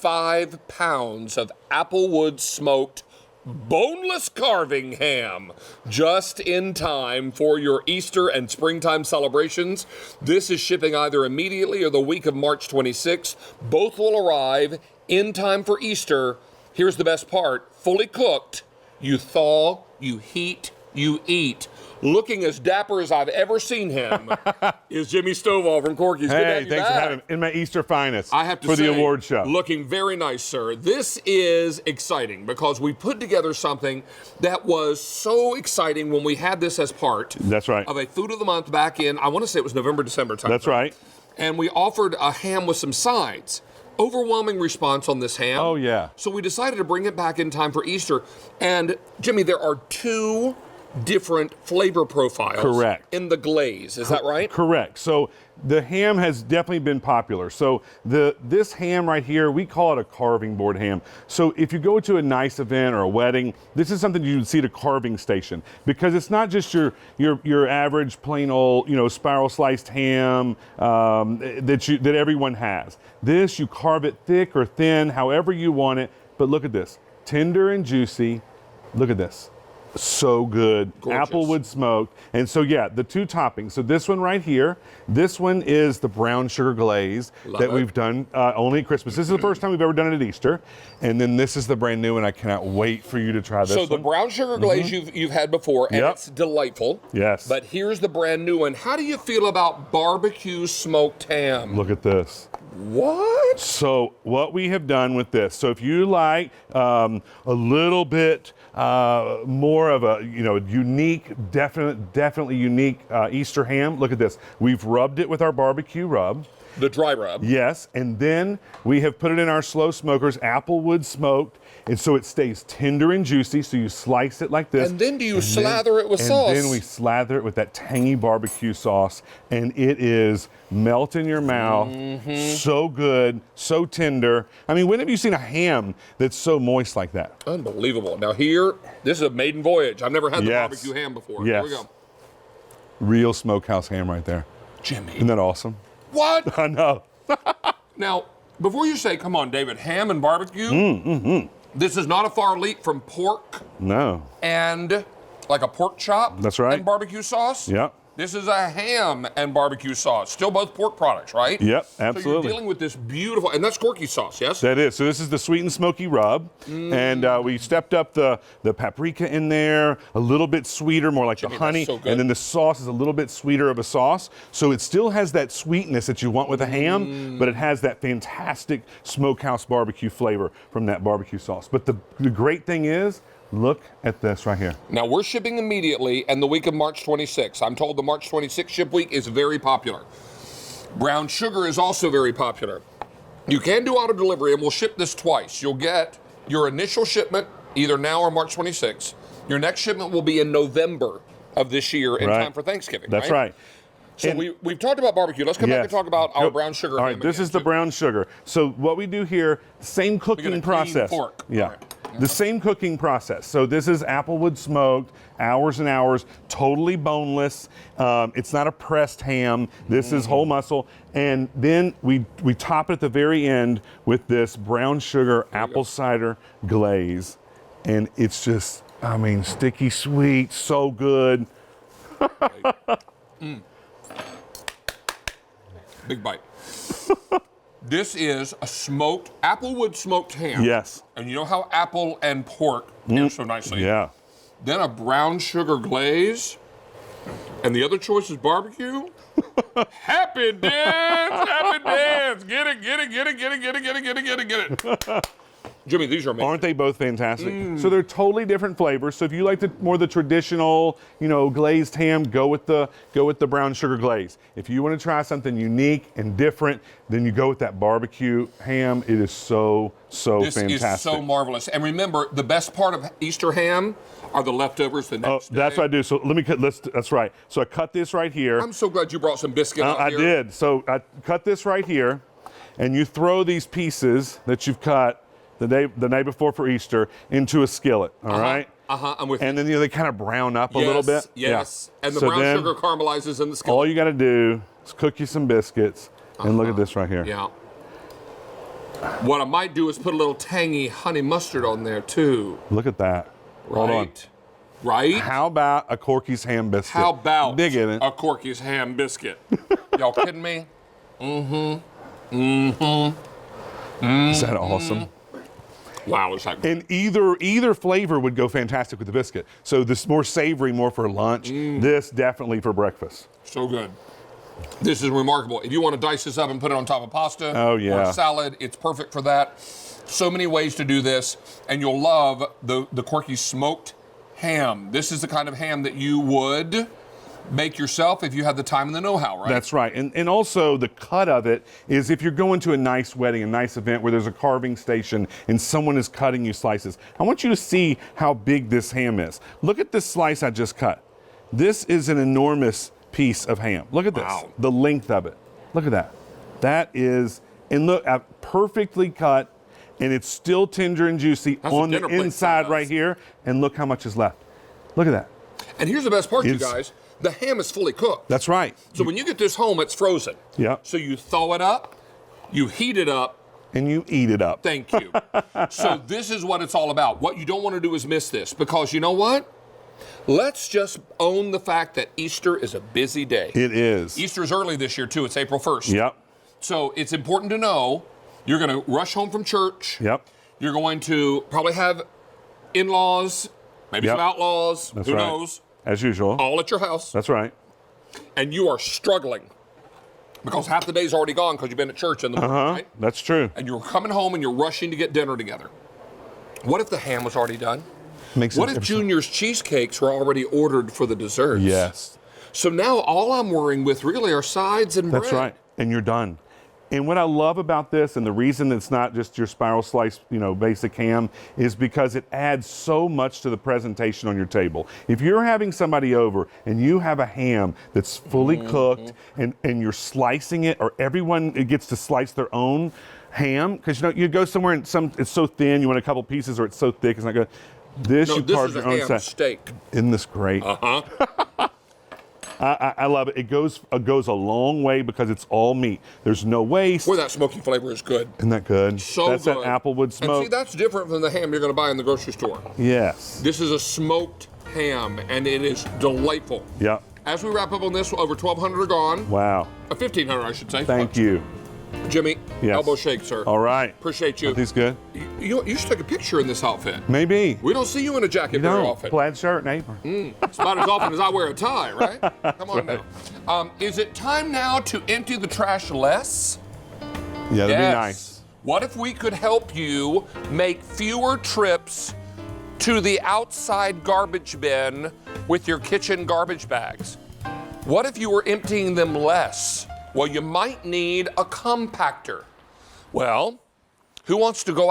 5 pounds of Applewood smoked boneless carving ham, just in time for your Easter and springtime celebrations. This is shipping either immediately or the week of March 26th. Both will arrive in time for Easter. Here's the best part: fully cooked. You thaw, you heat, you eat. Looking as dapper as I've ever seen him is Jimmy Stovall from Corky's. Hey, thanks for having me in my Easter finest. I have to for say, the award show. Looking very nice, sir. This is exciting because we put together something that was so exciting when we had this as part That's right. of a Food of the Month back in, I want to say it was November, December time. That's right. And we offered a ham with some sides. Overwhelming response on this ham. Oh, yeah. So we decided to bring it back in time for Easter. And Jimmy, there are 2 different flavor profiles. Correct. In the glaze, is that right? Correct. So the ham has definitely been popular. So this ham right here, we call it a carving board ham. So if you go to a nice event or a wedding, this is something you would see at a carving station, because it's not just your average plain old, spiral sliced ham that everyone has. This, you carve it thick or thin, however you want it. But look at this, tender and juicy. Look at this. So good. Gorgeous. Applewood smoked. And so, yeah, the 2 toppings. So this one right here, this one is the brown sugar glaze we've done only at Christmas. This is the first time we've ever done it at Easter. And then this is the brand new one. I cannot wait for you to try this one. So the brown sugar glaze you've had before, and Yep. it's delightful. Yes. But here's the brand new one. How do you feel about barbecue smoked ham? Look at this. What? So what we have done with this, so if you like a little bit more of a unique, definitely unique Easter ham, look at this. We've rubbed it with our barbecue rub. The dry rub. Yes, and then we have put it in our slow smokers, Applewood smoked, and so it stays tender and juicy. So you slice it like this. And then do you slather it with sauce? And then we slather it with that tangy barbecue sauce, and it is melt in your mouth. So good, so tender. I mean, when have you seen a ham that's so moist like that? Unbelievable. Now here, this is a maiden voyage. I've never had the barbecue ham before. Yes. Here we go. Real smokehouse ham right there. Jimmy. Isn't that awesome? What? I know. Now, before you say, come on, David, ham and barbecue, this is not a far leap from pork No. and like a pork chop. That's right. And barbecue sauce. Yep. This is a ham and barbecue sauce. Still both pork products, right? Yep, So you're absolutely. dealing with this beautiful, and that's Corky sauce, yes? That is. So this is the sweet and smoky rub. And we stepped up the paprika in there, a little bit sweeter, more like Jimmy, the honey. that's so good. And then the sauce is a little bit sweeter of a sauce. So it still has that sweetness that you want with a ham, but it has that fantastic smokehouse barbecue flavor from that barbecue sauce. But the great thing is, look at this right here. Now, we're shipping immediately and the week of March 26th. I'm told the March 26th ship week is very popular. Brown sugar is also very popular. You can do auto delivery, and we'll ship this twice. You'll get your initial shipment either now or March 26th. Your next shipment will be in November of this year in time for Thanksgiving. That's right. So And- we've talked about barbecue. Let's come back and talk about our brown sugar. All right, this is the brown sugar. So what we do here, same cooking process. Pork. Yeah. All right. The same cooking process. So this is Applewood smoked, hours and hours, totally boneless. It's not a pressed ham. This is whole muscle. And then we top it at the very end with this brown sugar apple cider glaze. And it's just, I mean, sticky sweet, so good. Big bite. This is a smoked, Applewood smoked ham. Yes. And you know how apple and pork pair so nicely? Yeah. Then a brown sugar glaze. And the other choice is barbecue. Happy dance! Happy dance! Get it, get it, get it, get it, get it, get it, get it, get it, get it. Jimmy, these are amazing. Aren't they both fantastic? So they're totally different flavors. So if you like more the traditional, glazed ham, go with the brown sugar glaze. If you want to try something unique and different, then you go with that barbecue ham. It is so fantastic. This is so marvelous. And remember, the best part of Easter ham are the leftovers the next day. That's what I do. So let me cut. That's right. So I cut this right here. I'm so glad you brought some biscuit out here. I did. So I cut this right here, and you throw these pieces that you've cut the night before for Easter into a skillet, all right? I'm with and you. then they kind of brown up a little bit. Yes, Yeah. and the So brown then sugar caramelizes in the skillet. all you got to do is cook you some biscuits, and look at this right here. Yeah. What I might do is put a little tangy honey mustard on there too. Look at that. Hold on. Right? How about a Corky's ham biscuit? How about Big in it. a Corky's ham biscuit? Y'all kidding me? Is that awesome? Wow, it's like And either flavor would go fantastic with the biscuit. So this more savory, more for lunch. This definitely for breakfast. so good. This is remarkable. If you want to dice this up and put it on top of pasta Oh, yeah. or salad, it's perfect for that. So many ways to do this, and you'll love the Corky smoked ham. This is the kind of ham that you would make yourself if you had the time and the know-how, right? That's right. And also the cut of it is if you're going to a nice wedding, a nice event where there's a carving station and someone is cutting you slices, I want you to see how big this ham is. Look at this slice I just cut. This is an enormous piece of ham. Look at this, Wow. the length of it. Look at that. That is, and look, perfectly cut, and it's still tender and juicy That's on a the dinner plate inside size. right here, and look how much is left. Look at that. And here's the best part, you It's- guys. The ham is fully cooked. That's right. So when you get this home, it's frozen. Yep. So you thaw it up, you heat it up. And you eat it up. Thank you. So this is what it's all about. What you don't want to do is miss this, because you know what? Let's just own the fact that Easter is a busy day. It is. Easter is early this year too. It's April 1st. Yep. So it's important to know you're going to rush home from church. Yep. You're going to probably have in-laws, maybe Yep. some outlaws, That's who right. knows, As usual. all at your house. That's right. And you are struggling because half the day's already gone because you've been at church in the morning, right? That's true. And you're coming home and you're rushing to get dinner together. What if the ham was already done? Makes What it if ever so- Junior's cheesecakes were already ordered for the desserts? Yes. So now all I'm worrying with really are sides and bread. That's right. And you're done. And what I love about this, and the reason it's not just your spiral slice, basic ham, is because it adds so much to the presentation on your table. If you're having somebody over and you have a ham that's fully cooked and you're slicing it, or everyone gets to slice their own ham, because you go somewhere and it's so thin, you want a couple pieces, or it's so thick, it's not good. This No, you this carve is a your own ham side. steak. Isn't this great? Uh-huh. I love it. It goes a long way because it's all meat. There's no waste. Boy, that smoky flavor is good. Isn't that good? So That's good. that Applewood And smoke. see, that's different from the ham you're going to buy in the grocery store. Yes. This is a smoked ham, and it is delightful. Yep. As we wrap up on this, over 1,200 are gone. Wow. 1,500, I should say. Thank you. Jimmy, Yes. elbow shake, sir. All right. Appreciate you. Are these good? You should take a picture in this outfit. Maybe. We don't see you in a jacket You very don't. often. Plaid shirt and apron. It's about as often as I wear a tie, right? Come on now. Is it time now to empty the trash less? Yeah, that'd Yes. be nice. What if we could help you make fewer trips to the outside garbage bin with your kitchen garbage bags? What if you were emptying them less? Well, you might need a compactor. Well, who wants to go